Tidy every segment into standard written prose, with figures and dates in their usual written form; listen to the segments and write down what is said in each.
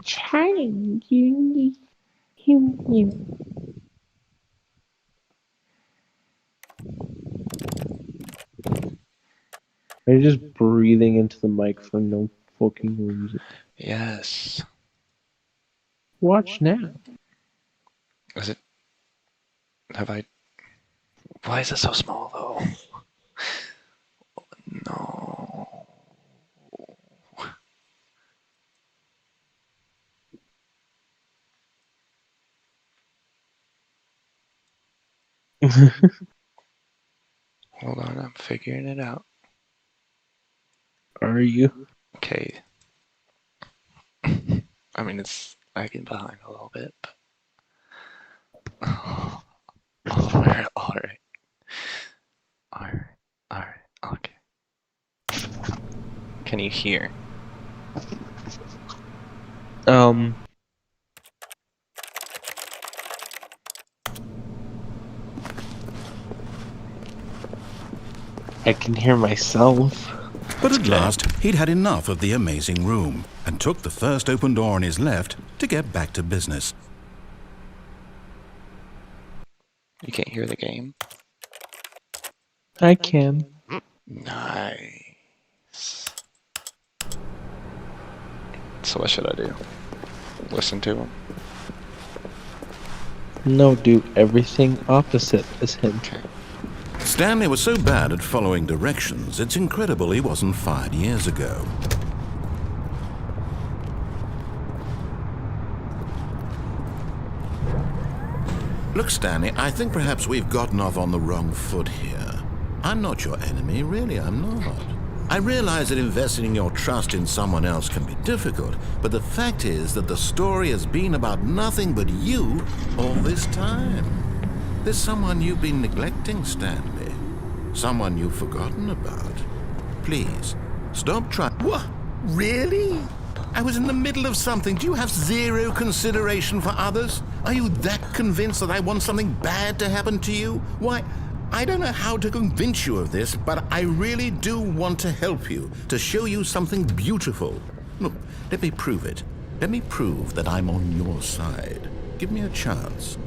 Trying you. You. Are you just breathing into the mic for no fucking reason? Yes. Watch now. Is it? Have I? Why is it so small though? No. Hold on, I'm figuring it out. Are you? Okay. I mean, it's lagging behind a little bit, but... Alright, alright. Alright, alright, okay. Can you hear? Um. I can hear myself. But at last, he'd had enough of the amazing room and took the first open door on his left to get back to business. You can't hear the game? I can. Nice. So what should I do? Listen to him? No, do everything opposite as him. Okay. Stanley was so bad at following directions, it's incredible he wasn't fired years ago. Look, Stanley, I think perhaps we've gotten off on the wrong foot here. I'm not your enemy, really, I'm not. I realize that investing your trust in someone else can be difficult, but the fact is that the story has been about nothing but you all this time. There's someone you've been neglecting, Stanley. Someone you've forgotten about. Please, stop trying. What? Really? I was in the middle of something. Do you have zero consideration for others? Are you that convinced that I want something bad to happen to you? Why, I don't know how to convince you of this, but I really do want to help you, to show you something beautiful. Look, let me prove it. Let me prove that I'm on your side. Give me a chance.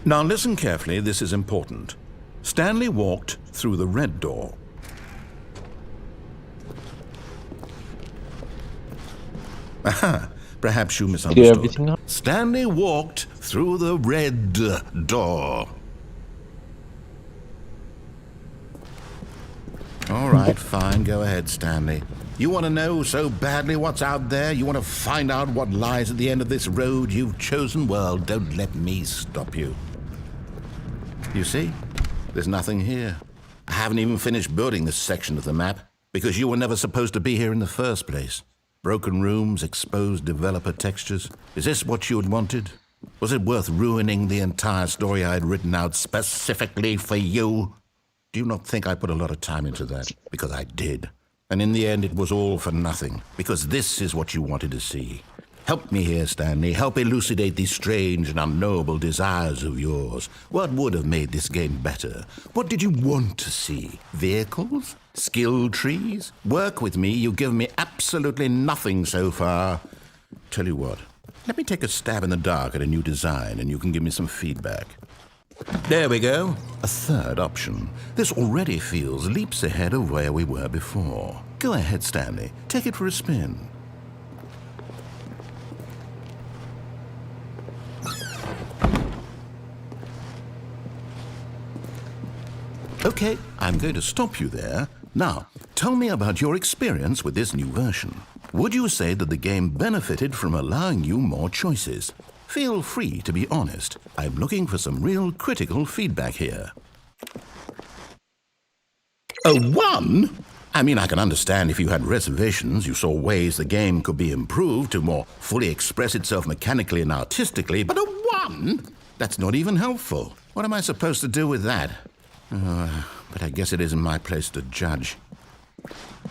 Now listen carefully, this is important. Stanley walked through the red door. Aha, perhaps you misunderstood. everything up. Stanley walked through the red door. All right, fine, go ahead, Stanley. You want to know so badly what's out there? You want to find out what lies at the end of this road you've chosen? Well, don't let me stop you. You see, there's nothing here. I haven't even finished building this section of the map because you were never supposed to be here in the first place. Broken rooms, exposed developer textures. Is this what you had wanted? Was it worth ruining the entire story I had written out specifically for you? Do you not think I put a lot of time into that? Because I did. And in the end, it was all for nothing. Because this is what you wanted to see. Help me here, Stanley. Help elucidate these strange and unknowable desires of yours. What would have made this game better? What did you want to see? Vehicles? Skill trees? Work with me. You've given me absolutely nothing so far. Tell you what, let me take a stab in the dark at a new design and you can give me some feedback. There we go. A third option. This already feels leaps ahead of where we were before. Go ahead, Stanley. Take it for a spin. Okay, I'm going to stop you there. Now, tell me about your experience with this new version. Would you say that the game benefited from allowing you more choices? Feel free to be honest. I'm looking for some real critical feedback here. A 1? I mean, I can understand if you had reservations, you saw ways the game could be improved to more fully express itself mechanically and artistically, but a 1? That's not even helpful. What am I supposed to do with that? But I guess it isn't my place to judge.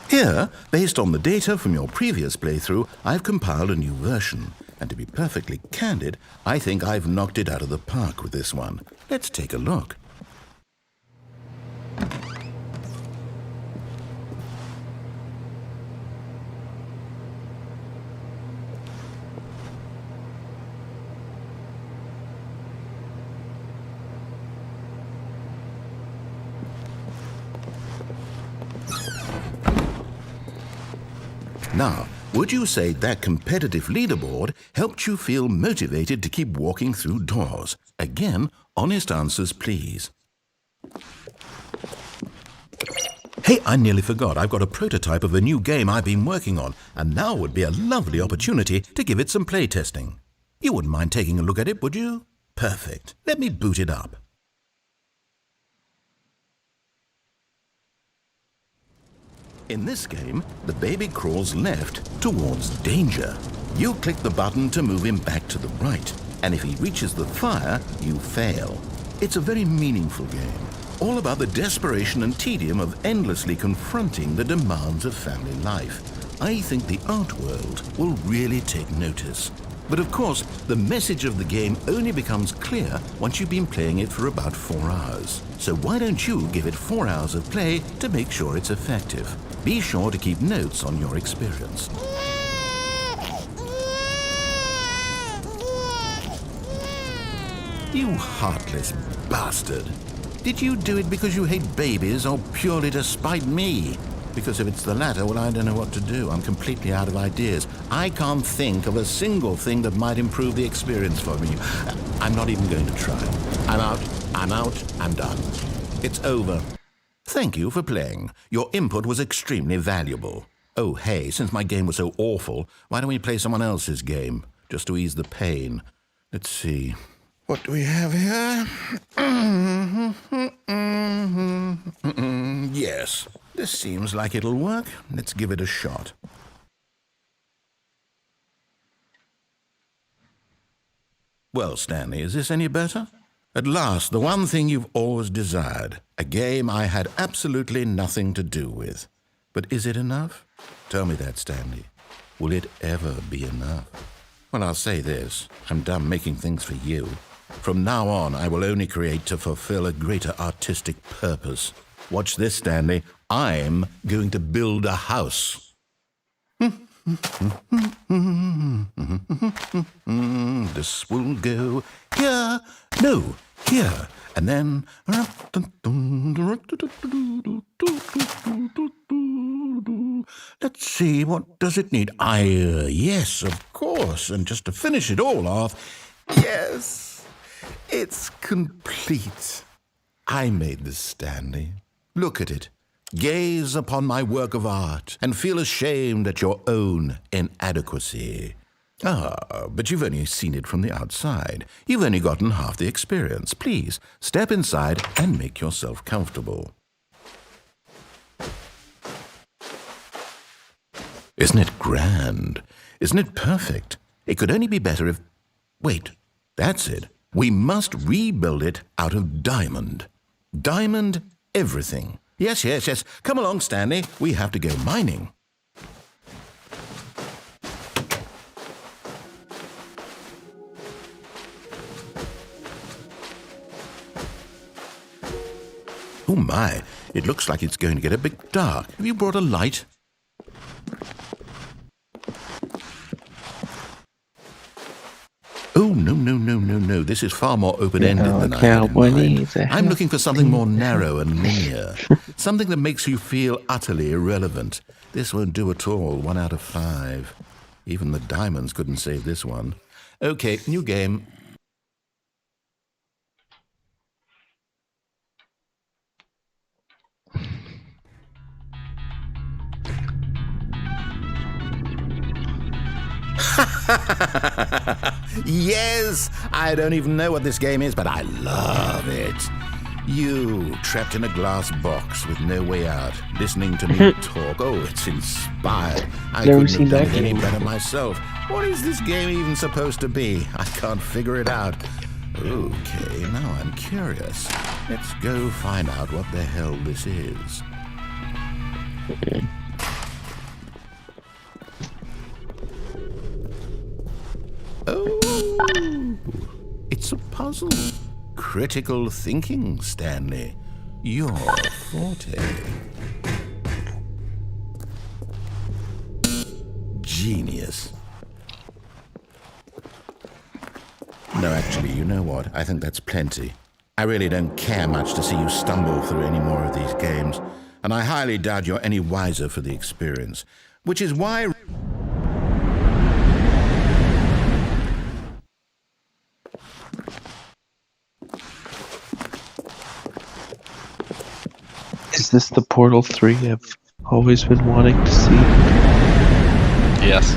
Here, based on the data from your previous playthrough, I've compiled a new version. And to be perfectly candid, I think I've knocked it out of the park with this one. Let's take a look. Now, would you say that competitive leaderboard helped you feel motivated to keep walking through doors? Again, honest answers, please. Hey, I nearly forgot. I've got a prototype of a new game I've been working on, and now would be a lovely opportunity to give it some playtesting. You wouldn't mind taking a look at it, would you? Perfect. Let me boot it up. In this game, the baby crawls left towards danger. You click the button to move him back to the right, and if he reaches the fire, you fail. It's a very meaningful game, all about the desperation and tedium of endlessly confronting the demands of family life. I think the art world will really take notice. But of course, the message of the game only becomes clear once you've been playing it for about 4 hours. So why don't you give it 4 hours of play to make sure it's effective? Be sure to keep notes on your experience. You heartless bastard. Did you do it because you hate babies or purely to spite me? Because if it's the latter, well, I don't know what to do. I'm completely out of ideas. I can't think of a single thing that might improve the experience for me. I'm not even going to try. I'm out, I'm done. It's over. Thank you for playing. Your input was extremely valuable. Oh, hey, since my game was so awful, why don't we play someone else's game, just to ease the pain? Let's see. What do we have here? Yes, this seems like it'll work. Let's give it a shot. Well, Stanley, is this any better? At last, the one thing you've always desired. A game I had absolutely nothing to do with. But is it enough? Tell me that, Stanley. Will it ever be enough? Well, I'll say this. I'm done making things for you. From now on, I will only create to fulfill a greater artistic purpose. Watch this, Stanley. I'm going to build a house. This will go here. No, here. And then... Let's see, what does it need? Yes, of course. And just to finish it all off, yes, it's complete. I made this, Stanley. Look at it. Gaze upon my work of art and feel ashamed at your own inadequacy. Ah, but you've only seen it from the outside. You've only gotten half the experience. Please, step inside and make yourself comfortable. Isn't it grand? Isn't it perfect? It could only be better if... Wait, that's it. We must rebuild it out of diamond. Diamond everything. Yes. Come along, Stanley. We have to go mining. Oh my, it looks like it's going to get a bit dark. Have you brought a light? Oh, no. This is far more open-ended than I had in mind. I'm looking for something more narrow and linear. Something that makes you feel utterly irrelevant. This won't do at all. 1 out of 5. Even the diamonds couldn't save this one. Okay, new game. Yes! I don't even know what this game is, but I love it. You, trapped in a glass box with no way out, listening to me talk. Oh, it's inspired. I couldn't have done it any better myself. What is this game even supposed to be? I can't figure it out. Okay, now I'm curious. Let's go find out what the hell this is. Oh, it's a puzzle. Critical thinking, Stanley. Your forte. Genius. No, actually, you know what? I think that's plenty. I really don't care much to see you stumble through any more of these games, and I highly doubt you're any wiser for the experience. Which is why... Is this the Portal 3 I've always been wanting to see? Yes.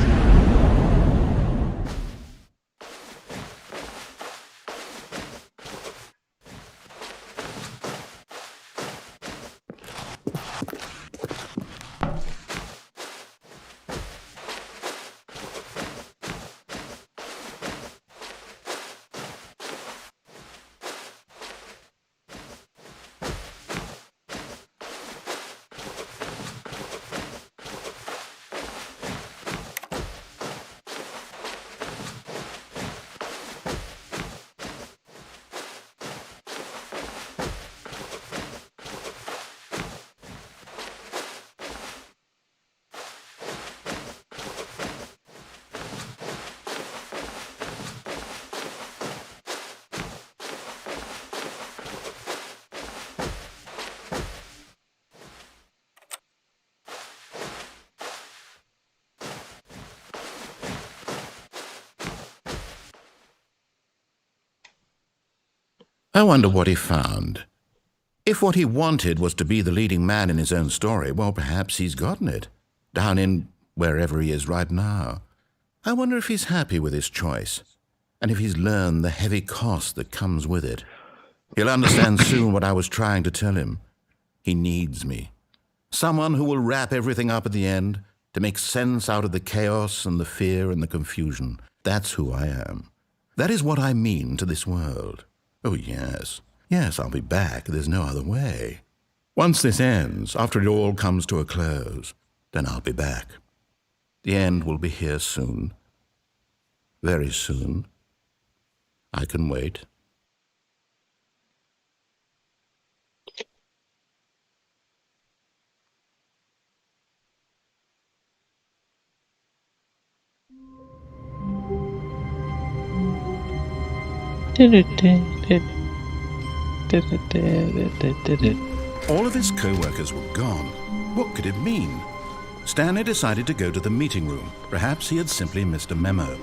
I wonder what he found. If what he wanted was to be the leading man in his own story, well, perhaps he's gotten it. Down in wherever he is right now. I wonder if he's happy with his choice, and if he's learned the heavy cost that comes with it. He'll understand soon what I was trying to tell him. He needs me. Someone who will wrap everything up at the end, to make sense out of the chaos and the fear and the confusion. That's who I am. That is what I mean to this world. Oh, yes. Yes, I'll be back. There's no other way. Once this ends, after it all comes to a close, then I'll be back. The end will be here soon. Very soon. I can wait. All of his co-workers were gone. What could it mean? Stanley decided to go to the meeting room. Perhaps he had simply missed a memo.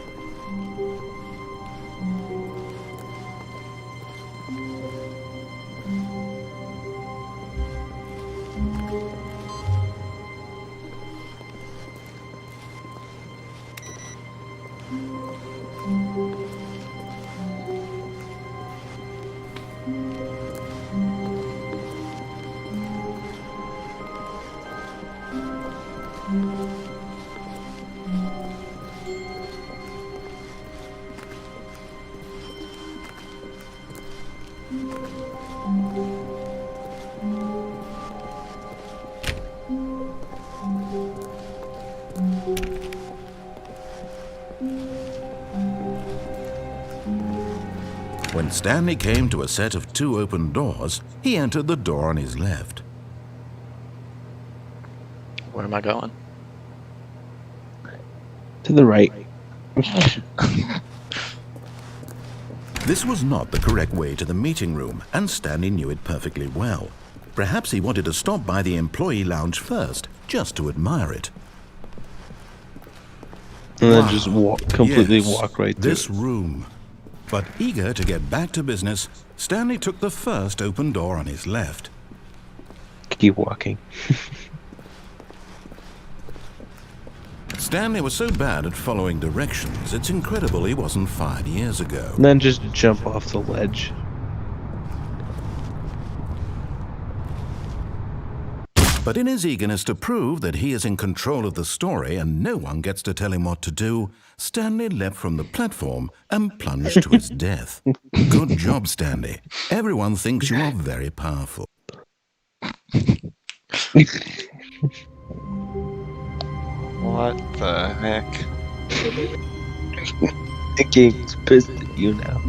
When Stanley came to a set of 2 open doors, he entered the door on his left. Where am I going? To the right. This was not the correct way to the meeting room, and Stanley knew it perfectly well. Perhaps he wanted to stop by the employee lounge first, just to admire it. And then just completely Yes, walk right through. this room. But eager to get back to business, Stanley took the first open door on his left. Keep walking. Stanley was so bad at following directions, it's incredible he wasn't fired years ago. And then just jump off the ledge. But in his eagerness to prove that he is in control of the story and no one gets to tell him what to do, Stanley leapt from the platform and plunged to his death. Good job, Stanley. Everyone thinks you are very powerful. What the heck? The game's pissed at you now.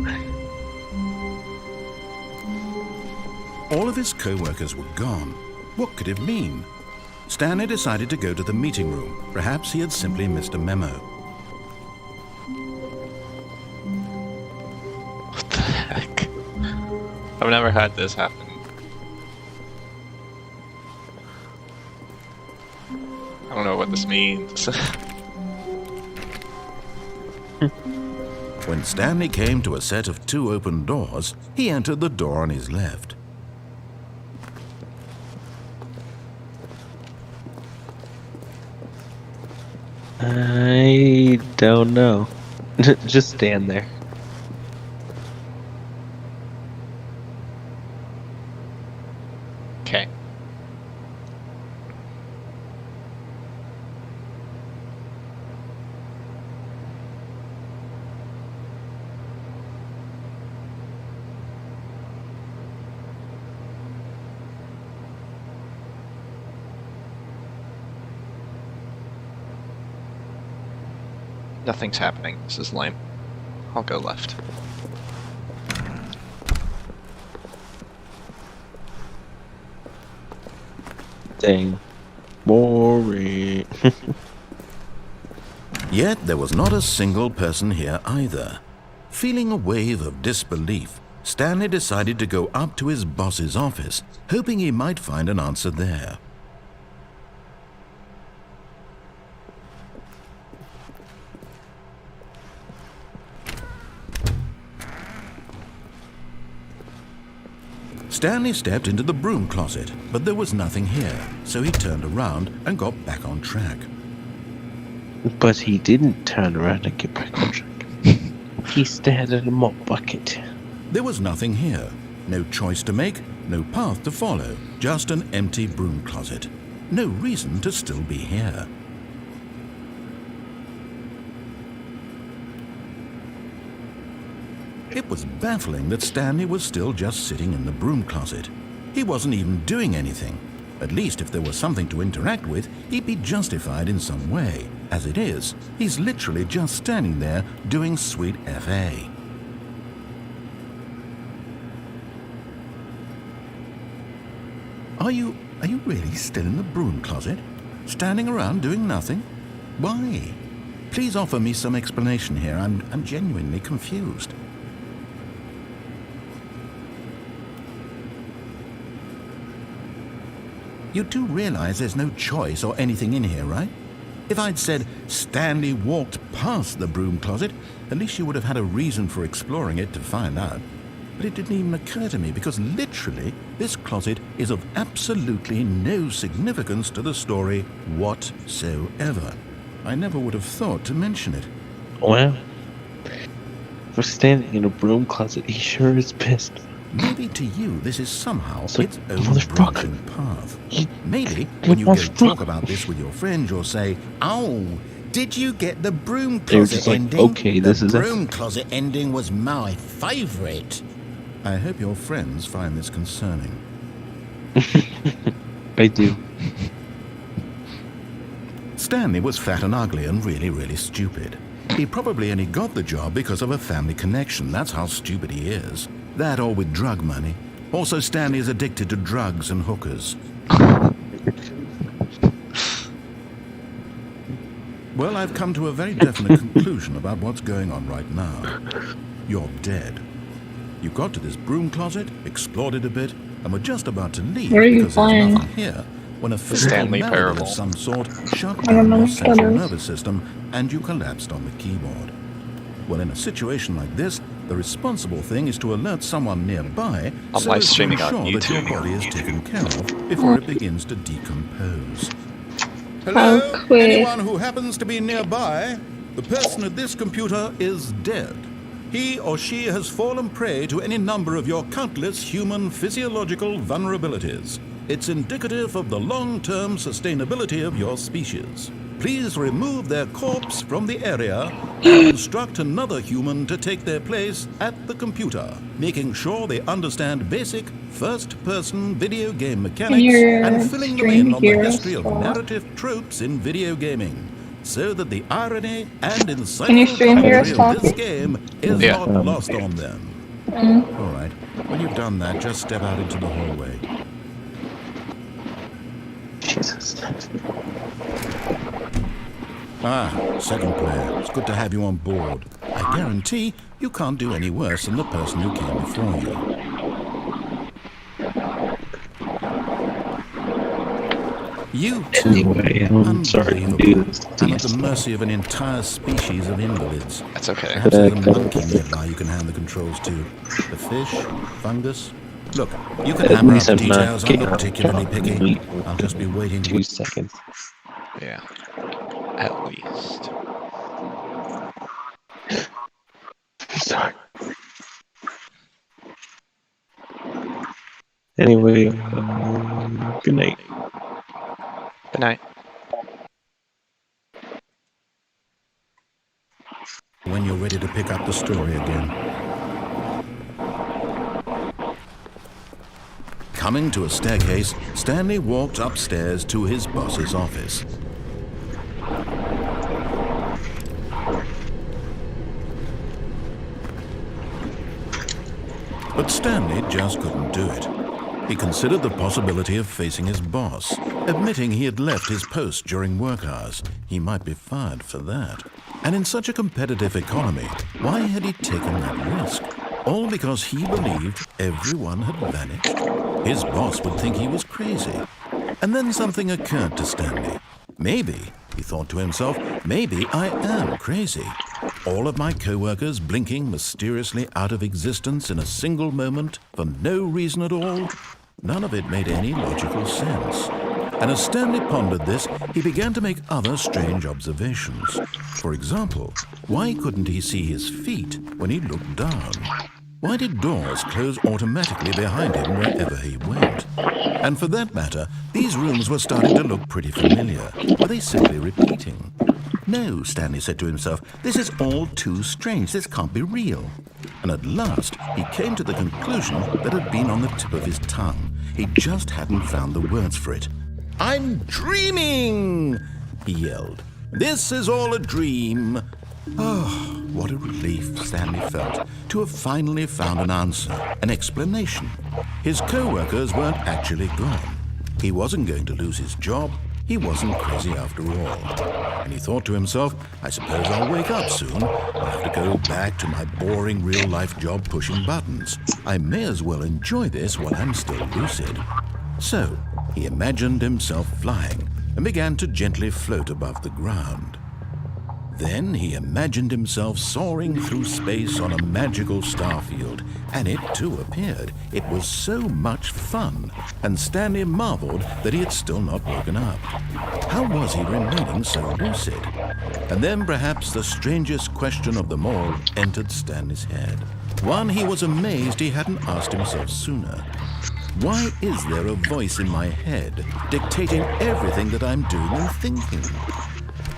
All of his co-workers were gone. What could it mean? Stanley decided to go to the meeting room. Perhaps he had simply missed a memo. What the heck? I've never had this happen. I don't know what this means. When Stanley came to a set of 2 open doors, he entered the door on his left. I don't know. Just stand there. Okay. Nothing's happening. This is lame. I'll go left. Dang. Boring. Yet there was not a single person here either. Feeling a wave of disbelief, Stanley decided to go up to his boss's office, hoping he might find an answer there. Stanley stepped into the broom closet, but there was nothing here, so he turned around and got back on track. But he didn't turn around and get back on track. He stared at a mop bucket. There was nothing here. No choice to make, no path to follow, just an empty broom closet. No reason to still be here. It was baffling that Stanley was still just sitting in the broom closet. He wasn't even doing anything. At least if there was something to interact with, he'd be justified in some way. As it is, he's literally just standing there doing sweet FA. Are you really still in the broom closet? Standing around doing nothing? Why? Please offer me some explanation here. I'm genuinely confused. You do realize there's no choice or anything in here, right? If I'd said Stanley walked past the broom closet, at least you would have had a reason for exploring it to find out. But it didn't even occur to me because literally this closet is of absolutely no significance to the story whatsoever. I never would have thought to mention it. Well, for standing in a broom closet, he sure is pissed. Maybe to you this is somehow So, its own motherfucker. branching path. You- Maybe when you go motherfucker. talk about this with your friends, you'll say, "Oh, did you get the broom They were closet just like, ending? okay, this is the it." broom closet ending was my favorite." I hope your friends find this concerning. I do. Stanley was fat and ugly and really, really stupid. He probably only got the job because of a family connection. That's how stupid he is. That or with drug money. Also, Stanley is addicted to drugs and hookers. Well, I've come to a very definite conclusion about what's going on right now. You're dead. You got to this broom closet, explored it a bit, and were just about to leave Where are you because there's playing? nothing here when a physical Stanley malady Parable. of some sort shut I don't down know your what that central is. nervous system and you collapsed on the keyboard. Well, in a situation like this, the responsible thing is to alert someone nearby I'm so live as to streaming on ensure that your YouTube. body is taken care of before it begins to decompose. How Hello? quick. Anyone who happens to be nearby? The person at this computer is dead. He or she has fallen prey to any number of your countless human physiological vulnerabilities. It's indicative of the long-term sustainability of your species. Please remove their corpse from the area and instruct another human to take their place at the computer, making sure they understand basic first-person video game mechanics your and filling them stream in on the here history of spot? narrative tropes in video gaming, so that the irony and Can you insightful stream here commentary of this spot? game is Yeah. not lost on them. All right, when you've done that, just step out into the hallway. Jesus. Ah, second player. It's good to have you on board. I guarantee you can't do any worse than the person who came before you. You too, Anyway, I'm sorry to do this to and you, at the Stanley. mercy of an entire species of invalids. That's okay. Perhaps there's a monkey nearby you can hand the controls to. The fish, fungus. Look, you can At hammer out least the I'm details. not I'm getting not out of particularly job picky. meeting I'll just be waiting. 2 seconds. Yeah. At least. Sorry. Anyway, good night. Good night. When you're ready to pick up the story again. Coming to a staircase, Stanley walked upstairs to his boss's office. But Stanley just couldn't do it. He considered the possibility of facing his boss, admitting he had left his post during work hours. He might be fired for that. And in such a competitive economy, why had he taken that risk? All because he believed everyone had vanished. His boss would think he was crazy. And then something occurred to Stanley. Maybe, he thought to himself, maybe I am crazy. All of my co-workers blinking mysteriously out of existence in a single moment for no reason at all. None of it made any logical sense. And as Stanley pondered this, he began to make other strange observations. For example, why couldn't he see his feet when he looked down? Why did doors close automatically behind him wherever he went? And for that matter, these rooms were starting to look pretty familiar. Were they simply repeating? No, Stanley said to himself, this is all too strange. This can't be real. And at last, he came to the conclusion that had been on the tip of his tongue. He just hadn't found the words for it. I'm dreaming, he yelled. This is all a dream. Oh, what a relief Stanley felt to have finally found an answer, an explanation. His co-workers weren't actually gone. He wasn't going to lose his job. He wasn't crazy after all. And he thought to himself, I suppose I'll wake up soon. I'll have to go back to my boring real-life job pushing buttons. I may as well enjoy this while I'm still lucid. So, he imagined himself flying and began to gently float above the ground. Then he imagined himself soaring through space on a magical starfield, and it too appeared. It was so much fun, and Stanley marveled that he had still not woken up. How was he remaining so lucid? And then perhaps the strangest question of them all entered Stanley's head. One he was amazed he hadn't asked himself sooner. Why is there a voice in my head dictating everything that I'm doing and thinking?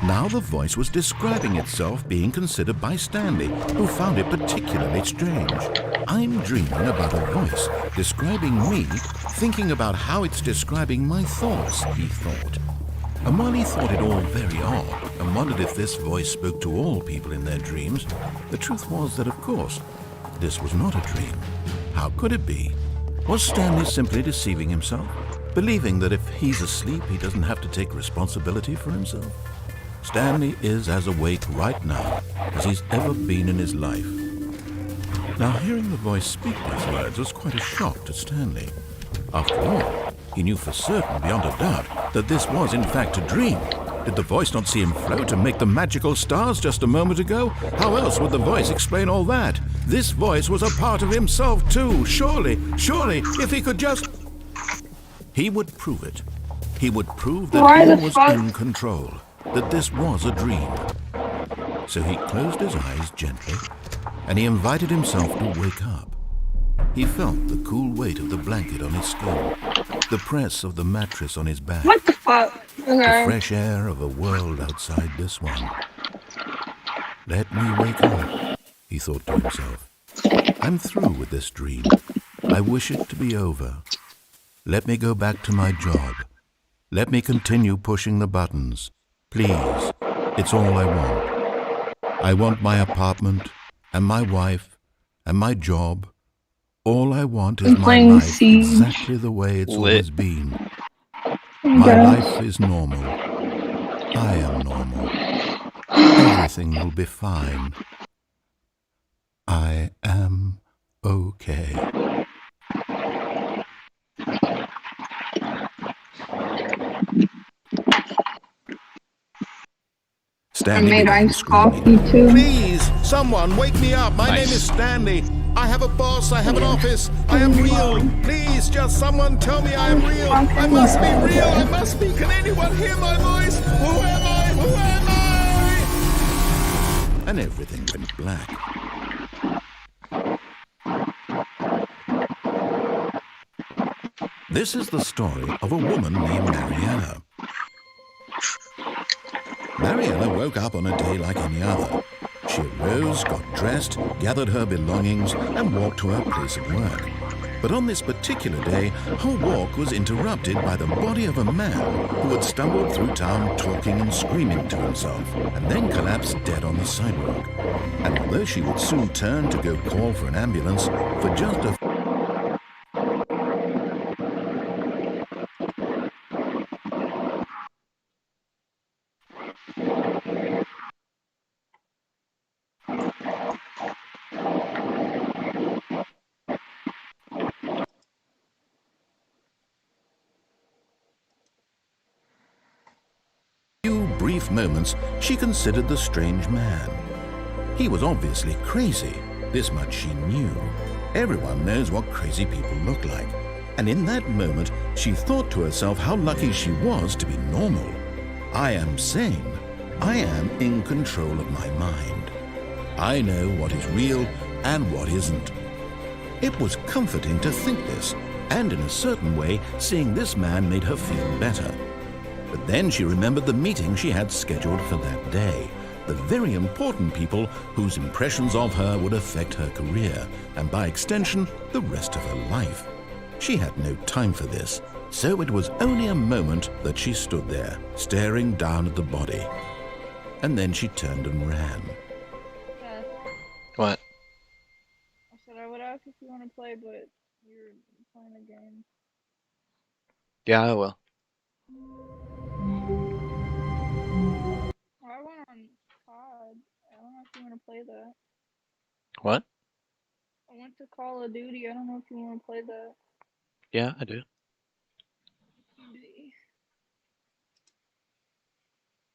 Now the voice was describing itself being considered by Stanley, who found it particularly strange. I'm dreaming about a voice describing me, thinking about how it's describing my thoughts, he thought. And while he thought it all very odd and wondered if this voice spoke to all people in their dreams, the truth was that, of course, this was not a dream. How could it be? Was Stanley simply deceiving himself, believing that if he's asleep, he doesn't have to take responsibility for himself? Stanley is as awake right now as he's ever been in his life. Now, hearing the voice speak these words was quite a shock to Stanley. After all, he knew for certain, beyond a doubt, that this was in fact a dream. Did the voice not see him float and make the magical stars just a moment ago? How else would the voice explain all that? This voice was a part of himself too. Surely, if he could just... He would prove it. He would prove that he was in control, that this was a dream. So he closed his eyes gently, and he invited himself to wake up. He felt the cool weight of the blanket on his skull, the press of the mattress on his back. What the fuck? The fresh air of a world outside this one. Let me wake up, he thought to himself. I'm through with this dream. I wish it to be over. Let me go back to my job. Let me continue pushing the buttons. Please, it's all I want. I want my apartment, and my wife, and my job. All I want is my life exactly the way it's always been. My life is normal. I am normal. Everything will be fine. I am okay. Stanley made began iced screaming. coffee too. Please, someone wake me up. My name Nice. is Stanley. I have a boss. I have an office. I am real. Please, just someone tell me I am real. I must be real. I must be. Can anyone hear my voice? Who am I? Who am I? And everything went black. This is the story of a woman named Mariella. Mariella woke up on a day like any other. She arose, got dressed, gathered her belongings, and walked to her place of work. But on this particular day, her walk was interrupted by the body of a man who had stumbled through town talking and screaming to himself, and then collapsed dead on the sidewalk. And although she would soon turn to go call for an ambulance, for just a brief moments, she considered the strange man. He was obviously crazy. This much she knew. Everyone knows what crazy people look like. And in that moment, she thought to herself how lucky she was to be normal. I am sane. I am in control of my mind. I know what is real and what isn't. It was comforting to think this, and in a certain way, seeing this man made her feel better. But then she remembered the meeting she had scheduled for that day, the very important people whose impressions of her would affect her career, and by extension, the rest of her life. She had no time for this, so it was only a moment that she stood there, staring down at the body. And then she turned and ran. Seth, What? I said I would ask if you want to play, but you're playing a game. Yeah, I will. I went on COD. I don't know if you want to play that. What? I went to Call of Duty. I don't know if you want to play that. Yeah, I do.